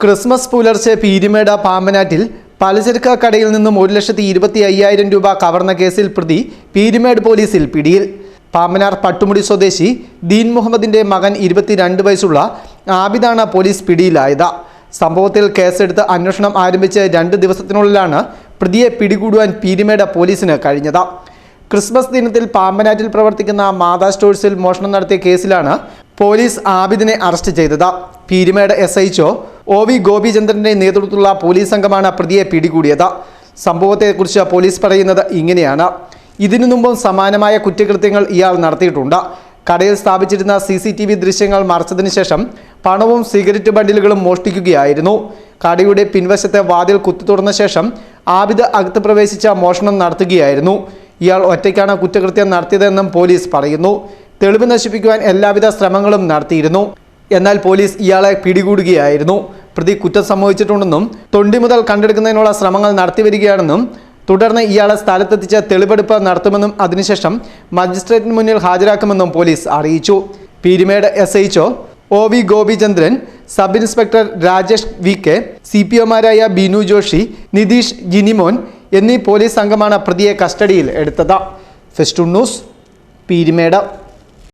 Christmas പുലർച്ചെ പീരുമേട് പാമ്പനാറ്റിൽ പലചരക്ക് കടയിൽ നിന്നും 1,25,000 രൂപ കവർന്ന കേസിൽ പ്രതി പീരുമേട് പോലീസിൽ പിടിയിൽ. പാമ്പനാർ പട്ടുമുടി സ്വദേശി ദീൻ മുഹമ്മദിന്റെ മകൻ 22 വയസ്സുള്ള ആബിദാണ് പോലീസ് പിടിയിലായത്. സംഭവത്തിൽ കേസെടുത്ത് അന്വേഷണം ആരംഭിച്ച് 2 ദിവസത്തിനുള്ളിലാണ് പ്രതിയെ പിടികൂടുവാൻ പീരുമേട് പോലീസിന് കഴിഞ്ഞത്. ക്രിസ്മസ് ദിനത്തിൽ പാമ്പനാറ്റിൽ പ്രവർത്തിക്കുന്ന മാതാ സ്റ്റോഴ്സിൽ മോഷണം നടത്തിയ കേസിലാണ് പോലീസ് ആബിദിനെ അറസ്റ്റ് ചെയ്തത്. പീരുമേട് SHO OV ഗോപിചന്ദ്രന്റെ നേതൃത്വത്തിലുള്ള പോലീസ് സംഘമാണ് പ്രതിയെ പിടികൂടിയത്. സംഭവത്തെക്കുറിച്ച് പോലീസ് പറയുന്നത് ഇങ്ങനെയാണ്. ഇതിനു മുമ്പും സമാനമായ കുറ്റകൃത്യങ്ങൾ ഇയാൾ നടത്തിയിട്ടുണ്ട്. കടയിൽ സ്ഥാപിച്ചിരുന്ന CCTV ദൃശ്യങ്ങൾ മറച്ചതിന് ശേഷം പണവും സിഗരറ്റ് ബണ്ടിലുകളും മോഷ്ടിക്കുകയായിരുന്നു. കടയുടെ പിൻവശത്തെ വാതിൽ കുത്തി തുറന്ന ശേഷം ആബിദ് അകത്ത് പ്രവേശിച്ച മോഷണം നടത്തുകയായിരുന്നു. ഇയാൾ ഒറ്റയ്ക്കാണ് കുറ്റകൃത്യം നടത്തിയതെന്നും പോലീസ് പറയുന്നു. തെളിവ് നശിപ്പിക്കുവാൻ എല്ലാവിധ ശ്രമങ്ങളും നടത്തിയിരുന്നു. എന്നാൽ പോലീസ് ഇയാളെ പിടികൂടുകയായിരുന്നു. പ്രതി കുറ്റം സംഭവിച്ചിട്ടുണ്ടെന്നും തൊണ്ടി മുതൽ കണ്ടെടുക്കുന്നതിനുള്ള ശ്രമങ്ങൾ നടത്തിവരികയാണെന്നും തുടർന്ന് ഇയാളെ സ്ഥലത്തെത്തിച്ച് തെളിവെടുപ്പ് നടത്തുമെന്നും അതിനുശേഷം മജിസ്ട്രേറ്റിന് മുന്നിൽ ഹാജരാക്കുമെന്നും പോലീസ് അറിയിച്ചു. Peermade SHO OV Gopichandran, sub inspector Rajesh VK, CPOമാരായ ബിനു ജോഷി, നിതീഷ്, ജിനിമോൻ എന്നീ പോലീസ് സംഘമാണ് പ്രതിയെ കസ്റ്റഡിയിൽ എടുത്തത്. Festoon news, Peermade.